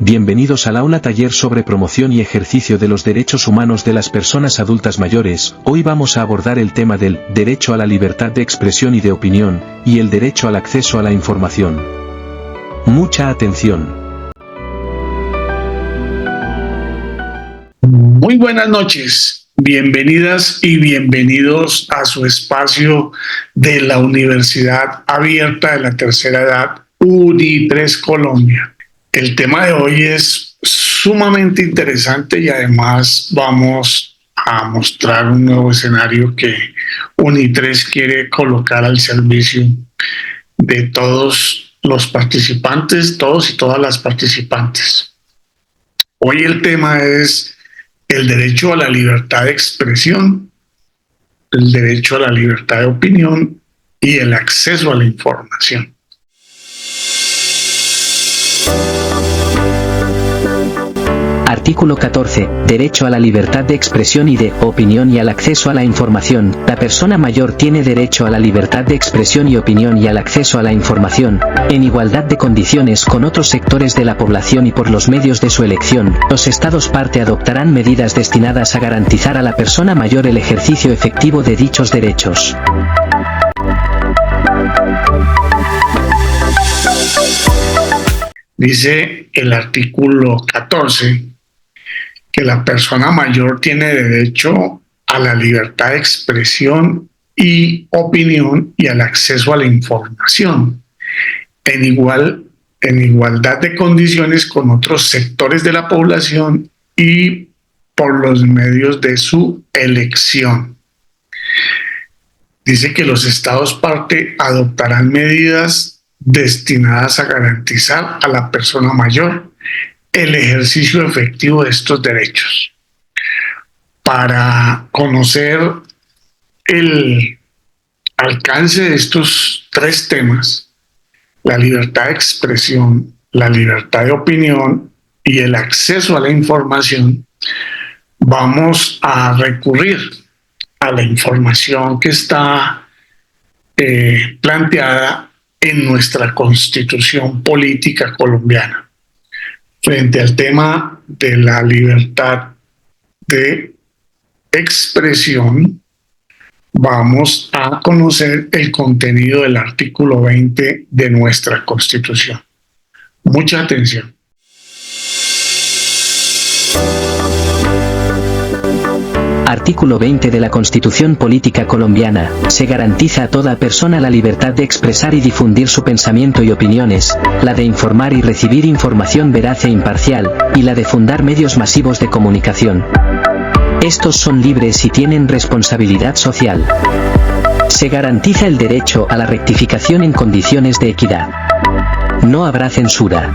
Bienvenidos al aula taller sobre promoción y ejercicio de los derechos humanos de las personas adultas mayores. Hoy vamos a abordar el tema del derecho a la libertad de expresión y de opinión, y el derecho al acceso a la información. Mucha atención. Muy buenas noches, bienvenidas y bienvenidos a su espacio de la Universidad Abierta de la Tercera Edad, UNI3 Colombia. El tema de hoy es sumamente interesante y además vamos a mostrar un nuevo escenario que UNI3 quiere colocar al servicio de todos los participantes, todos y todas las participantes. Hoy el tema es el derecho a la libertad de expresión, el derecho a la libertad de opinión y el acceso a la información. Artículo 14. Derecho a la libertad de expresión y de opinión y al acceso a la información. La persona mayor tiene derecho a la libertad de expresión y opinión y al acceso a la información, en igualdad de condiciones con otros sectores de la población y por los medios de su elección. Los Estados parte adoptarán medidas destinadas a garantizar a la persona mayor el ejercicio efectivo de dichos derechos. Dice el artículo 14 que la persona mayor tiene derecho a la libertad de expresión y opinión y al acceso a la información en igualdad de condiciones con otros sectores de la población y por los medios de su elección. Dice que los Estados parte adoptarán medidas destinadas a garantizar a la persona mayor el ejercicio efectivo de estos derechos. Para conocer el alcance de estos tres temas, la libertad de expresión, la libertad de opinión y el acceso a la información, vamos a recurrir a la información que está planteada en nuestra Constitución Política Colombiana. Frente al tema de la libertad de expresión, vamos a conocer el contenido del artículo 20 de nuestra Constitución. Mucha atención. Artículo 20 de la Constitución Política Colombiana. Se garantiza a toda persona la libertad de expresar y difundir su pensamiento y opiniones, la de informar y recibir información veraz e imparcial, y la de fundar medios masivos de comunicación. Estos son libres y tienen responsabilidad social. Se garantiza el derecho a la rectificación en condiciones de equidad. No habrá censura.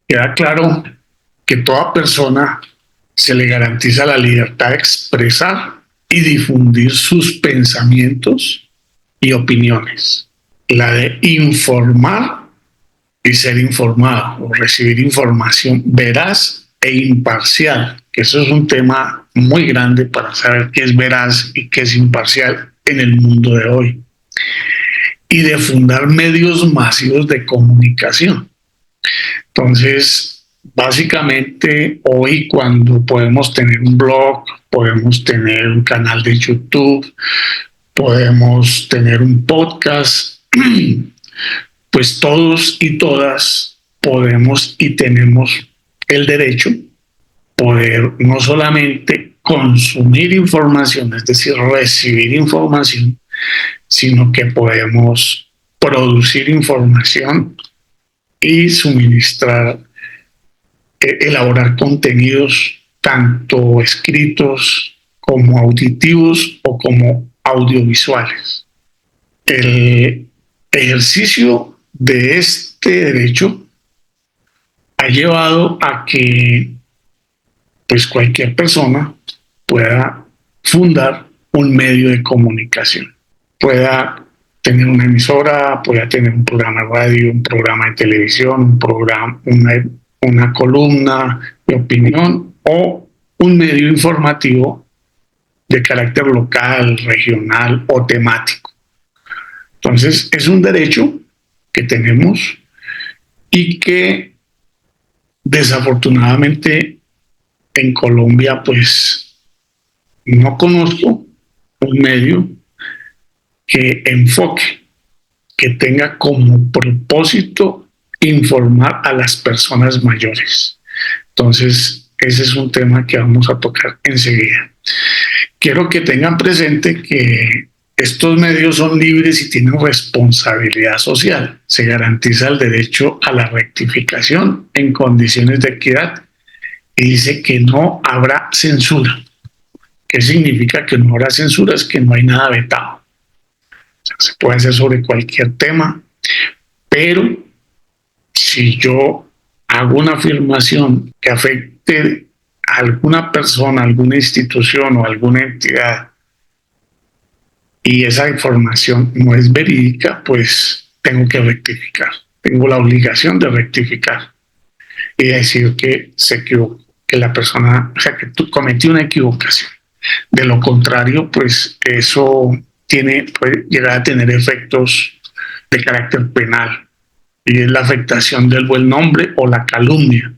Queda claro que toda persona se le garantiza la libertad de expresar y difundir sus pensamientos y opiniones, la de informar y ser informado, o recibir información veraz e imparcial, que eso es un tema muy grande para saber qué es veraz y qué es imparcial en el mundo de hoy, y de fundar medios masivos de comunicación. Entonces, básicamente hoy cuando podemos tener un blog, podemos tener un canal de YouTube, podemos tener un podcast, pues todos y todas podemos y tenemos el derecho poder no solamente consumir información, es decir, recibir información, sino que podemos producir información y suministrar, elaborar contenidos tanto escritos como auditivos o como audiovisuales. El ejercicio de este derecho ha llevado a que pues cualquier persona pueda fundar un medio de comunicación, pueda tener una emisora, pueda tener un programa de radio, un programa de televisión, un programa, una columna de opinión o un medio informativo de carácter local, regional o temático. Entonces, es un derecho que tenemos y que desafortunadamente en Colombia, pues no conozco un medio que enfoque, que tenga como propósito informar a las personas mayores. Entonces, ese es un tema que vamos a tocar enseguida. Quiero que tengan presente que estos medios son libres y tienen responsabilidad social. Se garantiza el derecho a la rectificación en condiciones de equidad y dice que no habrá censura. ¿Qué significa que no habrá censura? Es que no hay nada vetado. O sea, se puede hacer sobre cualquier tema, pero si yo hago una afirmación que afecte a alguna persona, alguna institución o alguna entidad y esa información no es verídica, pues tengo que rectificar. Tengo la obligación de rectificar y decir que se equivocó, que la persona, o sea, que tú cometí una equivocación. De lo contrario, pues eso puede llegar a tener efectos de carácter penal y es la afectación del buen nombre o la calumnia.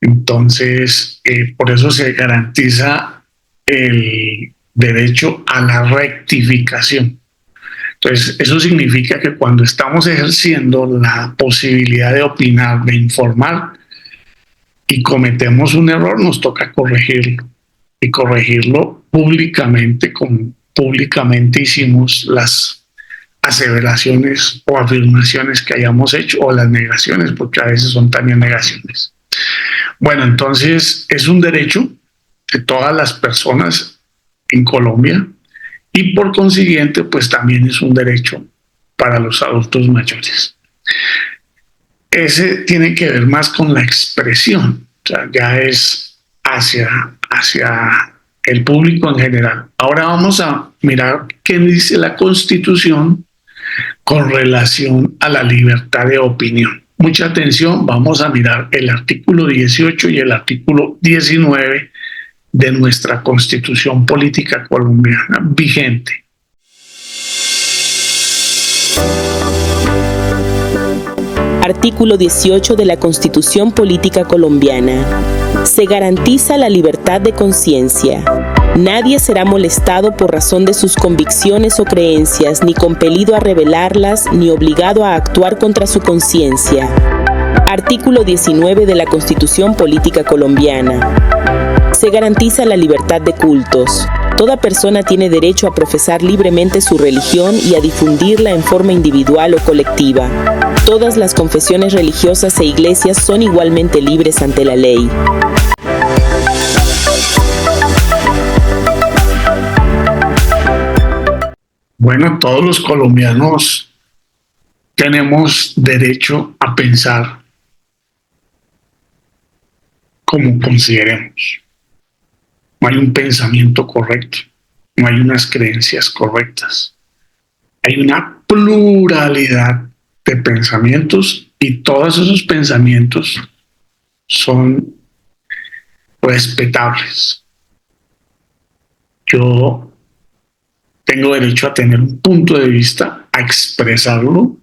Entonces, por eso se garantiza el derecho a la rectificación. Entonces, eso significa que cuando estamos ejerciendo la posibilidad de opinar, de informar, y cometemos un error, nos toca corregirlo. Y corregirlo públicamente, como públicamente hicimos las aseveraciones o afirmaciones que hayamos hecho, o las negaciones, porque a veces son también negaciones. Bueno, entonces es un derecho de todas las personas en Colombia y por consiguiente, pues también es un derecho para los adultos mayores. Ese tiene que ver más con la expresión, o sea, ya es hacia el público en general. Ahora vamos a mirar qué dice la Constitución con relación a la libertad de opinión. Mucha atención, vamos a mirar el artículo 18 y el artículo 19 de nuestra Constitución Política Colombiana vigente. Artículo 18 de la Constitución Política Colombiana. Se garantiza la libertad de conciencia. Nadie será molestado por razón de sus convicciones o creencias, ni compelido a revelarlas, ni obligado a actuar contra su conciencia. Artículo 19 de la Constitución Política Colombiana. Se garantiza la libertad de cultos. Toda persona tiene derecho a profesar libremente su religión y a difundirla en forma individual o colectiva. Todas las confesiones religiosas e iglesias son igualmente libres ante la ley. Bueno, todos los colombianos tenemos derecho a pensar como consideremos. No hay un pensamiento correcto, no hay unas creencias correctas. Hay una pluralidad de pensamientos y todos esos pensamientos son respetables. Yo tengo derecho a tener un punto de vista, a expresarlo,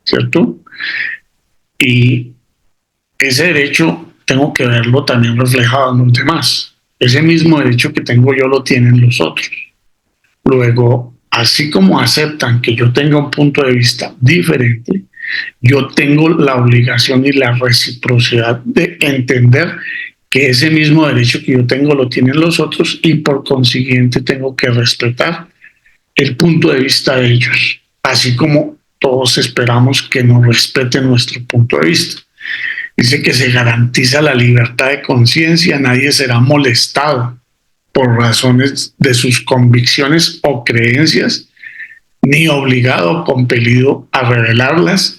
¿cierto? Y ese derecho tengo que verlo también reflejado en los demás. Ese mismo derecho que tengo yo lo tienen los otros. Luego, así como aceptan que yo tenga un punto de vista diferente, yo tengo la obligación y la reciprocidad de entender que ese mismo derecho que yo tengo lo tienen los otros y por consiguiente tengo que respetar el punto de vista de ellos, así como todos esperamos que nos respeten nuestro punto de vista. Dice que se garantiza la libertad de conciencia, nadie será molestado por razones de sus convicciones o creencias, ni obligado o compelido a revelarlas,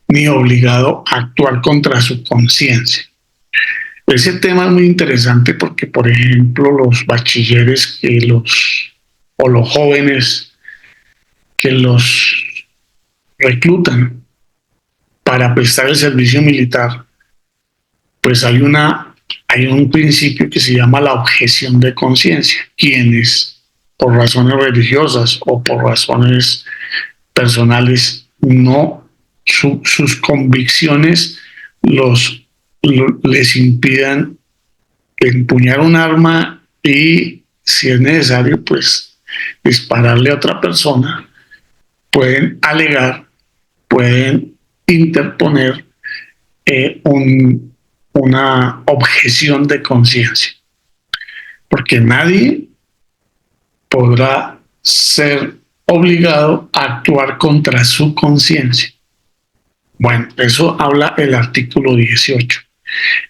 ni obligado a actuar contra su conciencia. Ese tema es muy interesante porque, por ejemplo, los bachilleres o los jóvenes que los reclutan para prestar el servicio militar, pues hay un principio que se llama la objeción de conciencia. Quienes por razones religiosas o por razones personales, no sus convicciones les impidan empuñar un arma y, si es necesario, pues dispararle a otra persona. Pueden alegar, pueden interponer una objeción de conciencia, porque nadie podrá ser obligado a actuar contra su conciencia. Bueno, eso habla el artículo 18.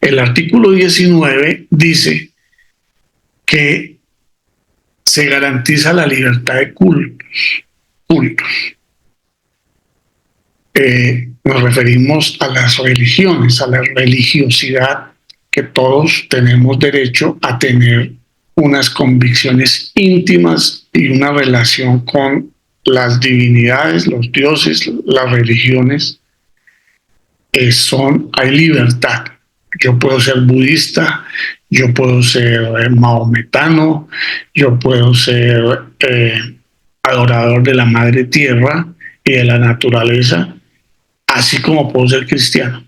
El artículo 19 dice que se garantiza la libertad de cultos. Nos referimos a las religiones, a la religiosidad, que todos tenemos derecho a tener unas convicciones íntimas y una relación con las divinidades, los dioses, las religiones. Hay libertad. Yo puedo ser budista, yo puedo ser maometano, yo puedo ser adorador de la madre tierra y de la naturaleza, así como puedo ser cristiano.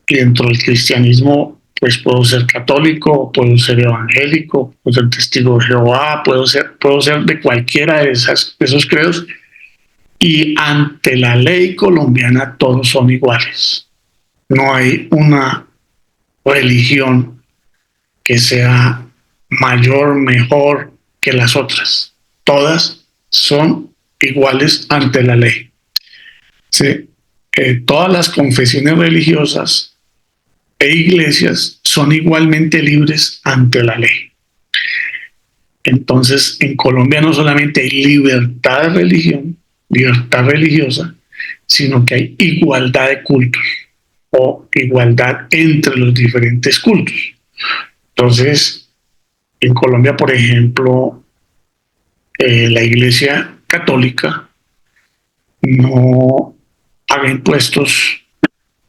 Y dentro del cristianismo, pues puedo ser católico, puedo ser evangélico, puedo ser testigo de Jehová, puedo ser de cualquiera de esos credos. Y ante la ley colombiana todos son iguales. No hay una religión que sea mayor, mejor que las otras. Todas son iguales ante la ley. ¿Sí? Todas las confesiones religiosas e iglesias son igualmente libres ante la ley. Entonces, en Colombia no solamente hay libertad de religión, libertad religiosa, sino que hay igualdad de cultos o igualdad entre los diferentes cultos. Entonces, en Colombia, por ejemplo, la Iglesia Católica no paga impuestos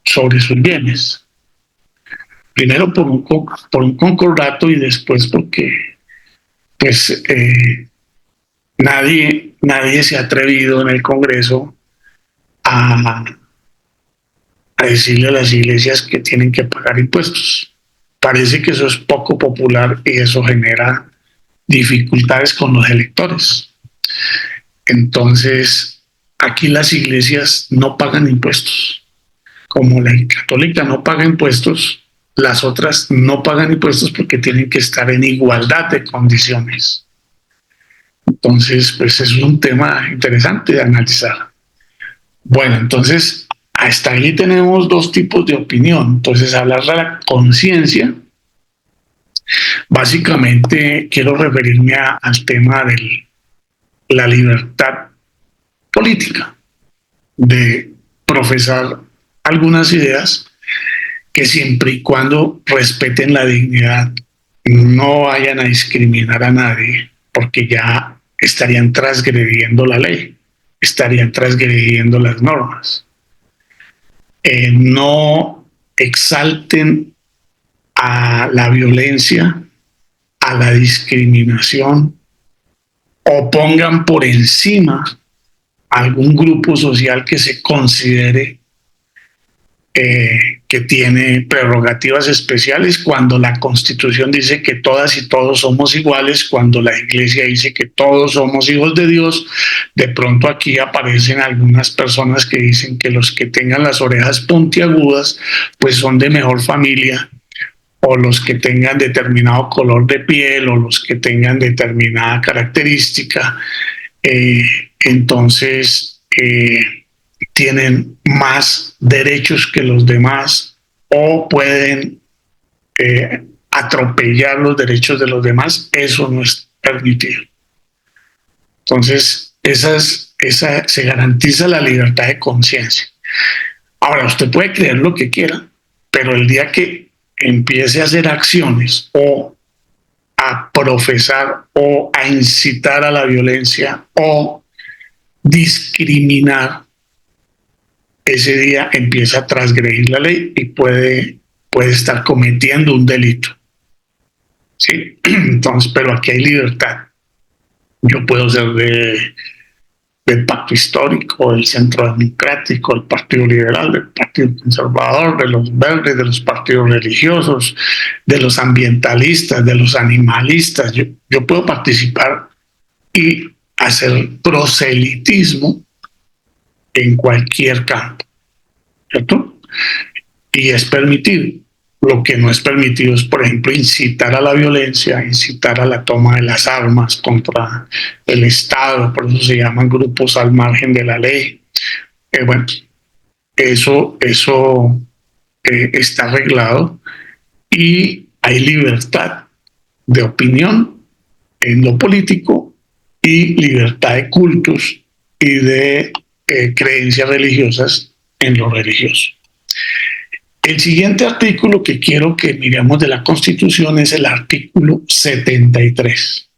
sobre sus bienes. Primero por un concordato y después porque pues nadie se ha atrevido en el Congreso a decirle a las iglesias que tienen que pagar impuestos. Parece que eso es poco popular y eso genera dificultades con los electores. Entonces, aquí las iglesias no pagan impuestos. Como la católica no paga impuestos, las otras no pagan impuestos porque tienen que estar en igualdad de condiciones. Entonces, pues es un tema interesante de analizar. Bueno, entonces, hasta ahí tenemos dos tipos de opinión. Entonces, hablar de la conciencia, básicamente quiero referirme al tema de la libertad política, de profesar algunas ideas que siempre y cuando respeten la dignidad, no vayan a discriminar a nadie, porque ya estarían transgrediendo la ley, estarían transgrediendo las normas. No exalten a la violencia, a la discriminación, o pongan por encima algún grupo social que se considere que tiene prerrogativas especiales, cuando la Constitución dice que todas y todos somos iguales, cuando la Iglesia dice que todos somos hijos de Dios. De pronto aquí aparecen algunas personas que dicen que los que tengan las orejas puntiagudas pues son de mejor familia, o los que tengan determinado color de piel, o los que tengan determinada característica, entonces tienen más derechos que los demás, o pueden atropellar los derechos de los demás. Eso no es permitido. Entonces, se garantiza la libertad de conciencia. Ahora, usted puede creer lo que quiera, pero el día que empiece a hacer acciones o a profesar o a incitar a la violencia o discriminar, ese día empieza a transgredir la ley y puede estar cometiendo un delito. ¿Sí? Entonces, pero aquí hay libertad. Yo puedo ser del Pacto Histórico, del Centro Democrático, del Partido Liberal, del Partido Conservador, de los verdes, de los partidos religiosos, de los ambientalistas, de los animalistas. Yo puedo participar y hacer proselitismo en cualquier campo, ¿cierto? Y es permitido. Lo que no es permitido es, por ejemplo, incitar a la violencia, incitar a la toma de las armas contra el Estado, por eso se llaman grupos al margen de la ley. Bueno, eso está arreglado y hay libertad de opinión en lo político y libertad de cultos y de creencias religiosas en lo religioso. El siguiente artículo que quiero que miremos de la Constitución es el artículo 73.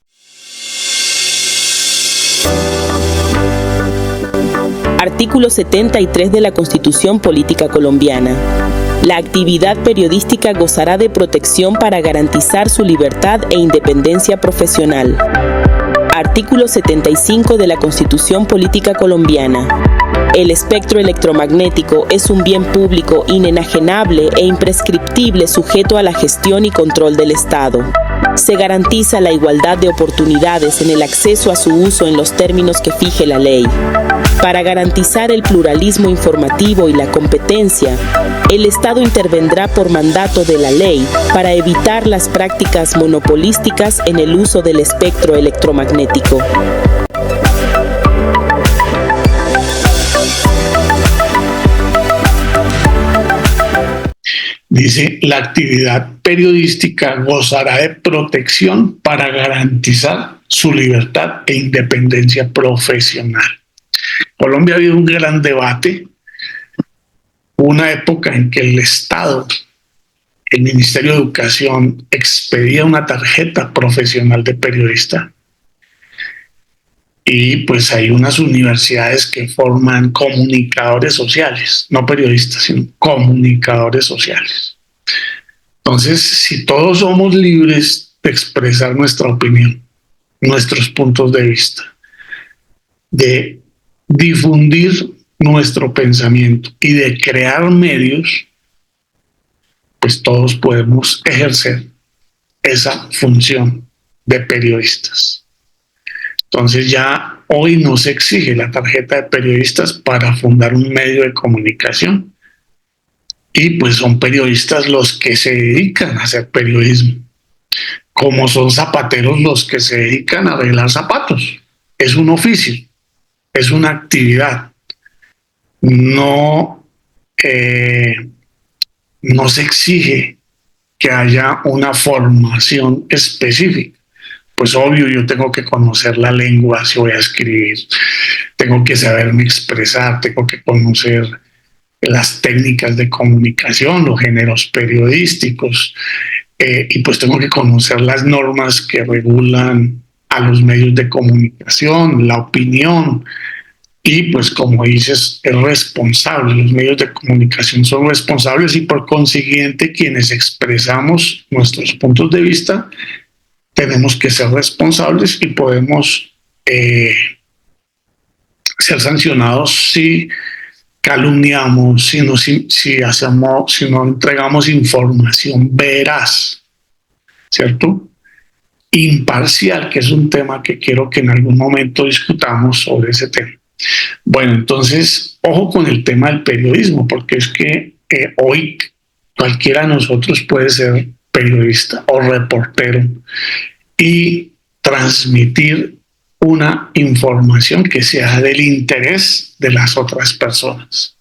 Artículo 73 de la Constitución Política Colombiana. La actividad periodística gozará de protección para garantizar su libertad e independencia profesional. Artículo 75 de la Constitución Política Colombiana. El espectro electromagnético es un bien público inenajenable e imprescriptible sujeto a la gestión y control del Estado. Se garantiza la igualdad de oportunidades en el acceso a su uso en los términos que fije la ley. Para garantizar el pluralismo informativo y la competencia, el Estado intervendrá por mandato de la ley para evitar las prácticas monopolísticas en el uso del espectro electromagnético. Dice, la actividad periodística gozará de protección para garantizar su libertad e independencia profesional. Colombia ha habido un gran debate, una época en que el Estado, el Ministerio de Educación, expedía una tarjeta profesional de periodista. Y pues hay unas universidades que forman comunicadores sociales, no periodistas, sino comunicadores sociales. Entonces, si todos somos libres de expresar nuestra opinión, nuestros puntos de vista, de difundir nuestro pensamiento y de crear medios, pues todos podemos ejercer esa función de periodistas. Entonces ya hoy no se exige la tarjeta de periodistas para fundar un medio de comunicación. Y pues son periodistas los que se dedican a hacer periodismo, como son zapateros los que se dedican a arreglar zapatos. Es un oficio, es una actividad. No se exige que haya una formación específica. Pues obvio, yo tengo que conocer la lengua si voy a escribir, tengo que saberme expresar, tengo que conocer las técnicas de comunicación, los géneros periodísticos, y pues tengo que conocer las normas que regulan a los medios de comunicación, la opinión, y pues como dices, es responsable. Los medios de comunicación son responsables y por consiguiente quienes expresamos nuestros puntos de vista tenemos que ser responsables y podemos ser sancionados si calumniamos, si no entregamos información veraz, ¿cierto? Imparcial, que es un tema que quiero que en algún momento discutamos sobre ese tema. Bueno, entonces, ojo con el tema del periodismo, porque es que hoy cualquiera de nosotros puede ser periodista o reportero y transmitir una información que sea del interés de las otras personas.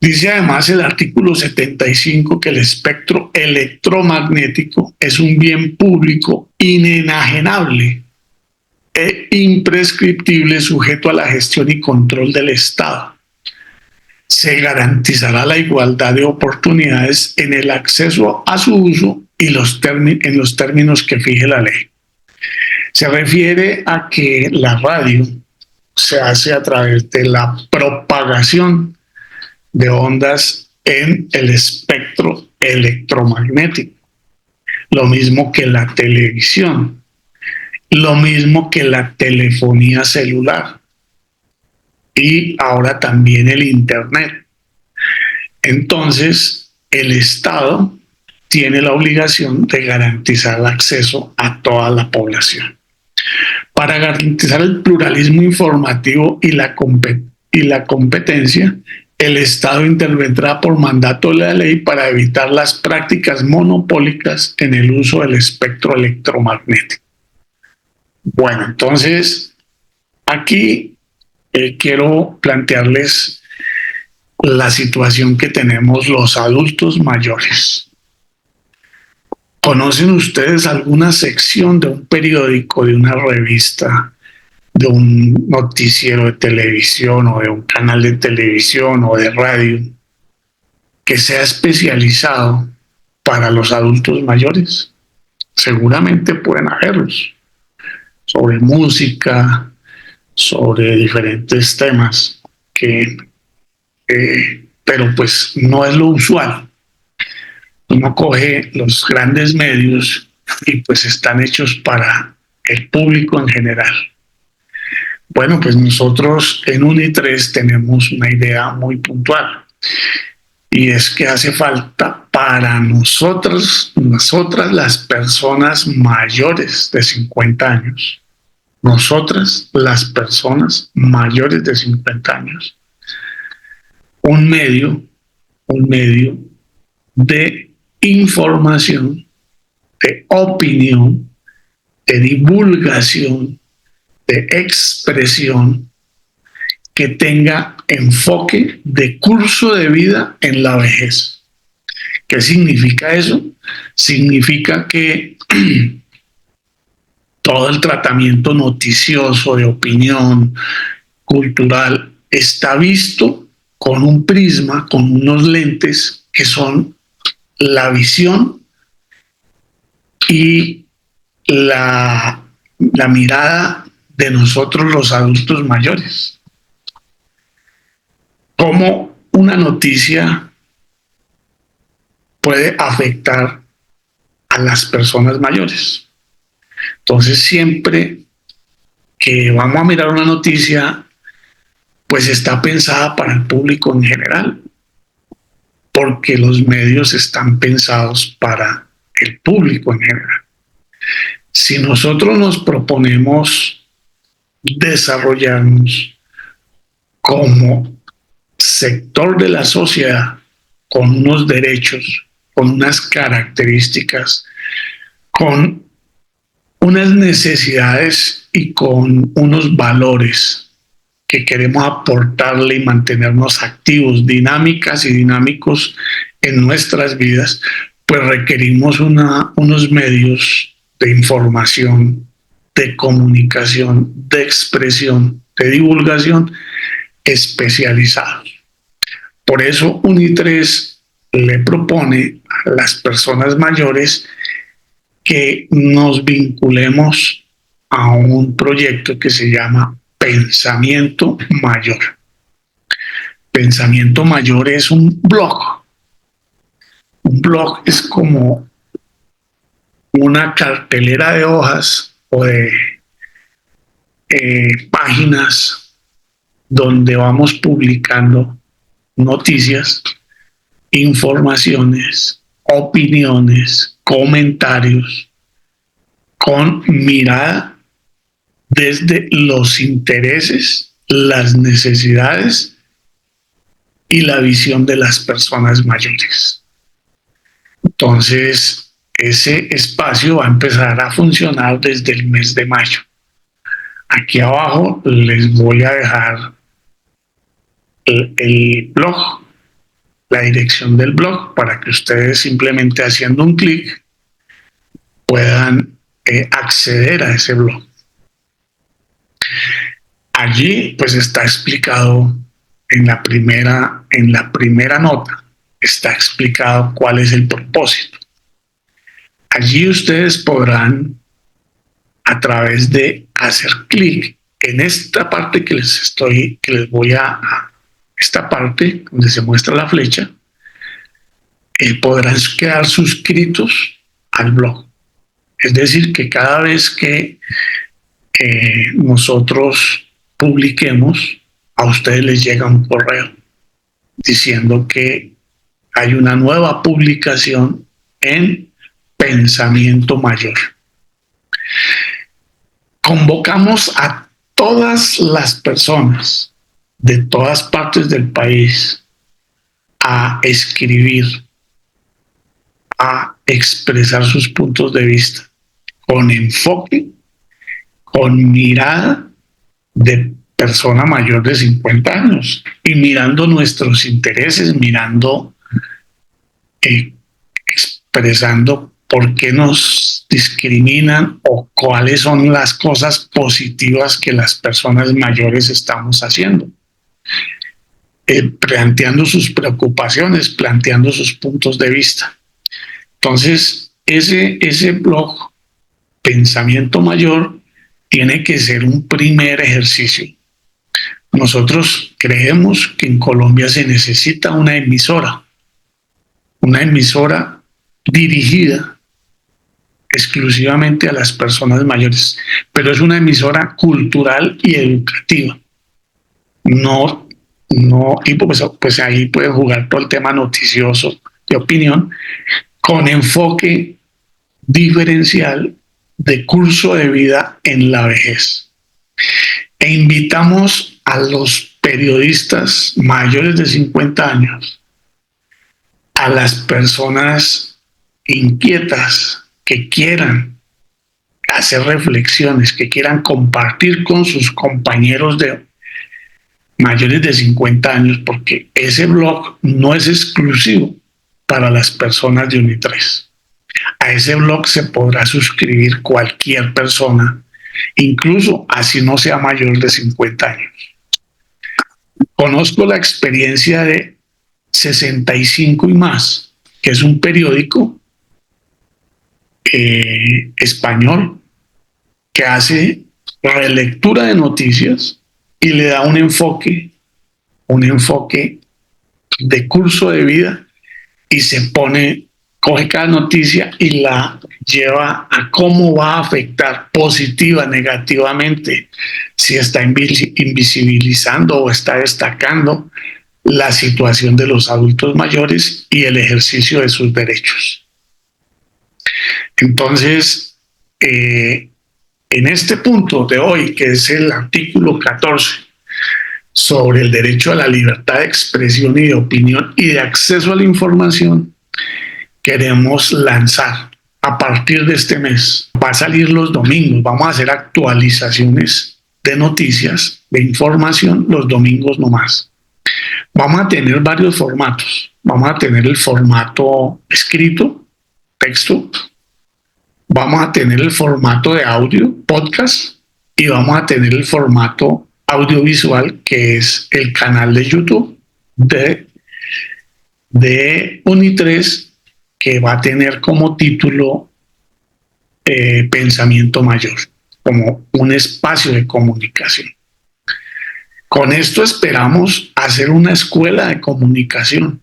Dice además el artículo 75 que el espectro electromagnético es un bien público inenajenable e imprescriptible sujeto a la gestión y control del Estado. Se garantizará la igualdad de oportunidades en el acceso a su uso y en los términos que fije la ley. Se refiere a que la radio se hace a través de la propagación de ondas en el espectro electromagnético, lo mismo que la televisión, lo mismo que la telefonía celular, y ahora también el Internet. Entonces, el Estado tiene la obligación de garantizar el acceso a toda la población. Para garantizar el pluralismo informativo y la competencia, el Estado intervendrá por mandato de la ley para evitar las prácticas monopólicas en el uso del espectro electromagnético. Bueno, entonces aquí quiero plantearles la situación que tenemos los adultos mayores. ¿Conocen ustedes alguna sección de un periódico, de una revista, de un noticiero de televisión o de un canal de televisión o de radio que sea especializado para los adultos mayores? Seguramente pueden haberlos, sobre música, sobre diferentes temas, pero pues no es lo usual. Uno coge los grandes medios y pues están hechos para el público en general. Bueno, pues nosotros en UNI3 tenemos una idea muy puntual, y es que hace falta para nosotras las personas mayores de 50 años, nosotras las personas mayores de 50 años, un medio de información, de opinión, de divulgación, de expresión, que tenga enfoque de curso de vida en la vejez. ¿Qué significa eso? Significa que todo el tratamiento noticioso, de opinión, cultural, está visto con un prisma, con unos lentes que son la visión y la mirada de nosotros los adultos mayores. ¿Cómo una noticia puede afectar a las personas mayores? Entonces, siempre que vamos a mirar una noticia, pues está pensada para el público en general, porque los medios están pensados para el público en general. Si nosotros nos proponemos desarrollarnos como sector de la sociedad, con unos derechos, con unas características, con unas necesidades y con unos valores que queremos aportarle y mantenernos activos, dinámicas y dinámicos en nuestras vidas, pues requerimos unos medios de información, de comunicación, de expresión, de divulgación especializados. Por eso UNI3 le propone a las personas mayores que nos vinculemos a un proyecto que se llama Pensamiento Mayor. Pensamiento Mayor es un blog. Un blog es como una cartelera de hojas o de páginas donde vamos publicando noticias, informaciones, opiniones, comentarios, con mirada desde los intereses, las necesidades y la visión de las personas mayores. Entonces, ese espacio va a empezar a funcionar desde el mes de mayo. Aquí abajo les voy a dejar el blog, la dirección del blog, para que ustedes simplemente haciendo un clic puedan acceder a ese blog. Allí pues está explicado en la primera nota, está explicado cuál es el propósito. Allí ustedes podrán, a través de hacer clic en esta parte que les voy a esta parte donde se muestra la flecha, podrán quedar suscritos al blog. Es decir, que cada vez que nosotros publiquemos, a ustedes les llega un correo diciendo que hay una nueva publicación en Pensamiento Mayor. Convocamos a todas las personas de todas partes del país a escribir, a expresar sus puntos de vista con enfoque, con mirada de persona mayor de 50 años y mirando nuestros intereses, mirando, expresando por qué nos discriminan o cuáles son las cosas positivas que las personas mayores estamos haciendo. Planteando sus preocupaciones, planteando sus puntos de vista. Entonces, ese blog Pensamiento Mayor tiene que ser un primer ejercicio. Nosotros creemos que en Colombia se necesita una emisora dirigida exclusivamente a las personas mayores, pero es una emisora cultural y educativa. No, y pues ahí puede jugar todo el tema noticioso de opinión, con enfoque diferencial de curso de vida en la vejez. E invitamos a los periodistas mayores de 50 años, a las personas inquietas que quieran hacer reflexiones, que quieran compartir con sus compañeros de mayores de 50 años, porque ese blog no es exclusivo para las personas de UNI3. A ese blog se podrá suscribir cualquier persona, incluso así no sea mayor de 50 años. Conozco la experiencia de 65 y más, que es un periódico español que hace relectura de noticias y le da un enfoque de curso de vida y coge cada noticia y la lleva a cómo va a afectar positiva, negativamente, si está invisibilizando o está destacando la situación de los adultos mayores y el ejercicio de sus derechos. Entonces, en este punto de hoy, que es el artículo 14, sobre el derecho a la libertad de expresión y de opinión y de acceso a la información, queremos lanzar a partir de este mes. Va a salir los domingos, vamos a hacer actualizaciones de noticias, de información los domingos nomás. Vamos a tener varios formatos. Vamos a tener el formato escrito, texto. Vamos a tener el formato de audio, podcast. Y vamos a tener el formato audiovisual, que es el canal de YouTube de UNI3, que va a tener como título Pensamiento Mayor, como un espacio de comunicación. Con esto esperamos hacer una escuela de comunicación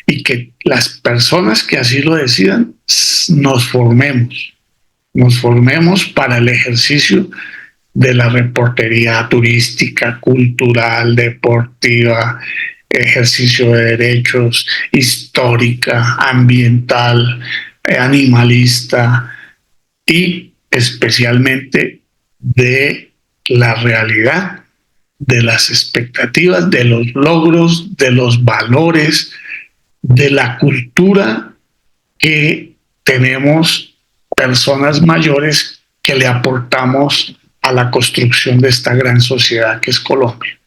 y que las personas que así lo decidan nos formemos para el ejercicio de la reportería turística, cultural, deportiva, ejercicio de derechos, histórica, ambiental, animalista y especialmente de la realidad, de las expectativas, de los logros, de los valores, de la cultura que tenemos personas mayores que le aportamos a la construcción de esta gran sociedad que es Colombia.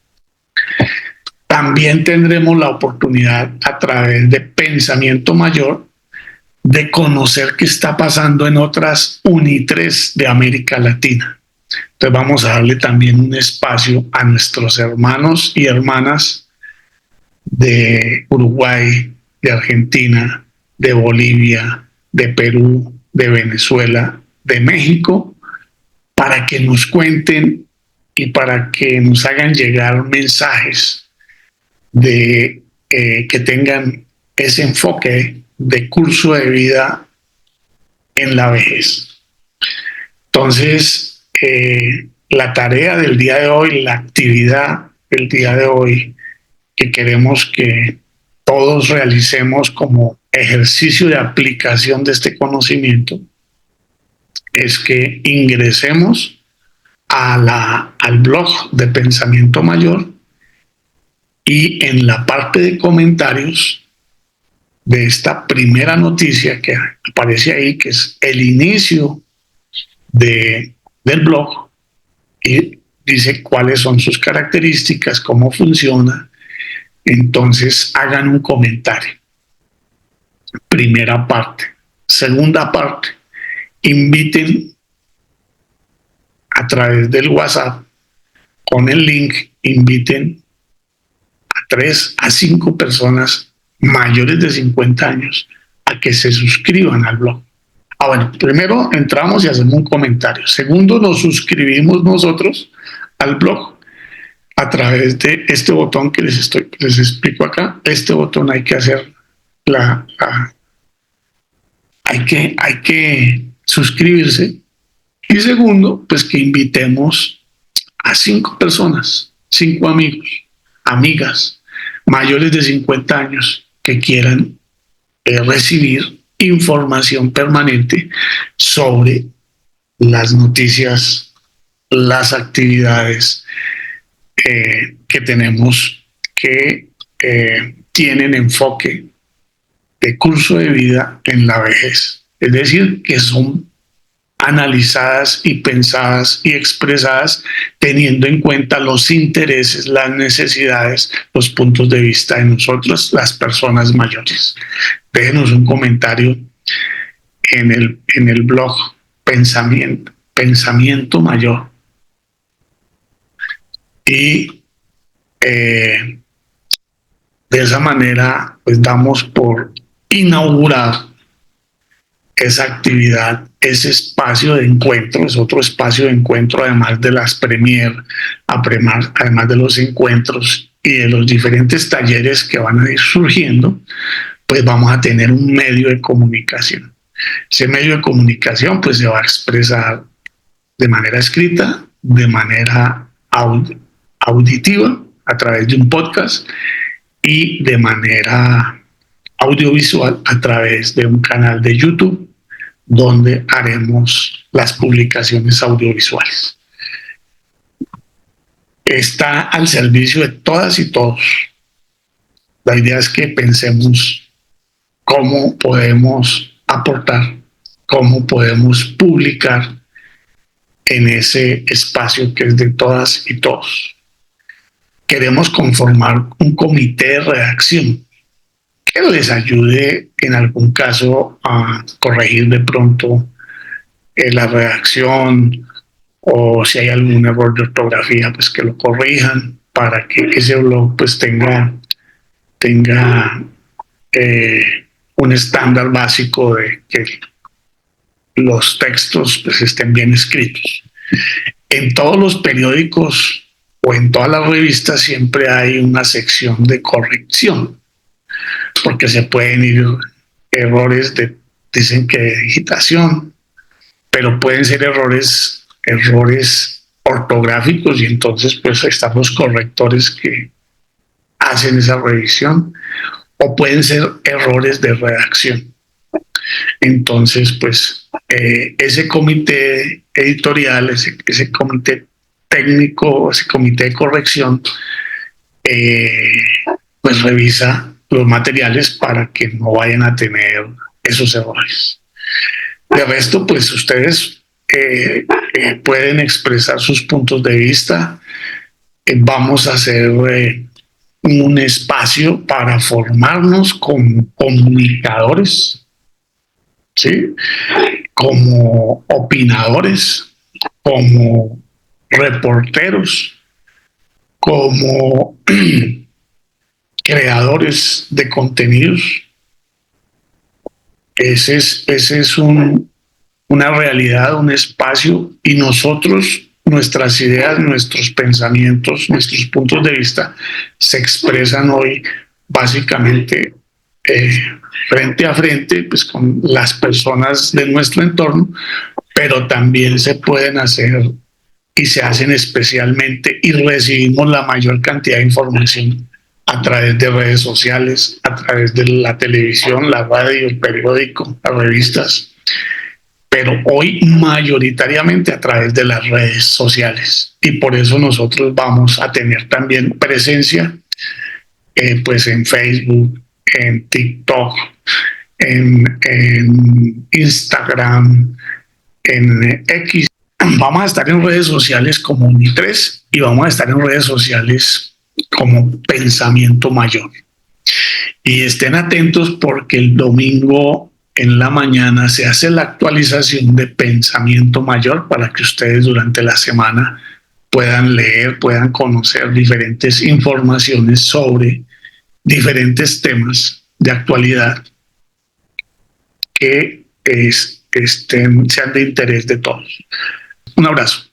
También tendremos la oportunidad, a través de Pensamiento Mayor, de conocer qué está pasando en otras UNI3 de América Latina. Entonces vamos a darle también un espacio a nuestros hermanos y hermanas de Uruguay, de Argentina, de Bolivia, de Perú, de Venezuela, de México, para que nos cuenten y para que nos hagan llegar mensajes de que tengan ese enfoque de curso de vida en la vejez. Entonces, la tarea del día de hoy, la actividad el día de hoy que queremos que todos realicemos como ejercicio de aplicación de este conocimiento es que ingresemos al blog de Pensamiento Mayor y en la parte de comentarios de esta primera noticia que aparece ahí, que es el inicio del blog, y dice cuáles son sus características, cómo funciona. Entonces hagan un comentario. Primera parte. Segunda parte, inviten a través del WhatsApp con el link, inviten a 3 a 5 personas mayores de 50 años a que se suscriban al blog. Bueno, primero entramos y hacemos un comentario. Segundo, nos suscribimos nosotros al blog a través de este botón que les explico acá. Este botón hay que hacer hay que suscribirse. Y segundo, pues que invitemos a 5 personas, 5 amigos, amigas, mayores de 50 años que quieran recibir información permanente sobre las noticias, las actividades que tenemos que tienen enfoque de curso de vida en la vejez. Es decir, que son analizadas y pensadas y expresadas teniendo en cuenta los intereses, las necesidades, los puntos de vista de nosotros, las personas mayores. Déjenos un comentario en el blog Pensamiento Mayor. Y de esa manera pues damos por inaugurar esa actividad, ese espacio de encuentro. Es otro espacio de encuentro, además de las premier, además de los encuentros y de los diferentes talleres que van a ir surgiendo, pues vamos a tener un medio de comunicación. Ese medio de comunicación pues se va a expresar de manera escrita, de manera auditiva, a través de un podcast, y de manera audiovisual a través de un canal de YouTube donde haremos las publicaciones audiovisuales. Está al servicio de todas y todos. La idea es que pensemos cómo podemos aportar, cómo podemos publicar en ese espacio que es de todas y todos. Queremos conformar un comité de redacción que les ayude en algún caso a corregir de pronto la redacción, o si hay algún error de ortografía, pues que lo corrijan para que ese blog pues tenga un estándar básico de que los textos pues estén bien escritos. En todos los periódicos o en todas las revistas siempre hay una sección de corrección, porque se pueden ir errores dicen que de digitación, pero pueden ser errores ortográficos, y entonces pues están los correctores que hacen esa revisión, o pueden ser errores de redacción. Entonces pues ese comité editorial, ese comité técnico, ese comité de corrección pues revisa los materiales para que no vayan a tener esos errores. De resto, pues ustedes pueden expresar sus puntos de vista. Vamos a hacer un espacio para formarnos como comunicadores, ¿sí? Como opinadores, como reporteros, como creadores de contenidos. Ese es una realidad, un espacio, y nosotros, nuestras ideas, nuestros pensamientos, nuestros puntos de vista se expresan hoy básicamente frente a frente pues con las personas de nuestro entorno, pero también se pueden hacer y se hacen especialmente y recibimos la mayor cantidad de información a través de redes sociales, a través de la televisión, la radio, el periódico, las revistas, pero hoy mayoritariamente a través de las redes sociales. Y por eso nosotros vamos a tener también presencia pues en Facebook, en TikTok, en Instagram, en X. Vamos a estar en redes sociales como Uni3 y vamos a estar en redes sociales como Pensamiento Mayor. Y estén atentos porque el domingo en la mañana se hace la actualización de Pensamiento Mayor para que ustedes durante la semana puedan leer, puedan conocer diferentes informaciones sobre diferentes temas de actualidad que sean de interés de todos. Un abrazo.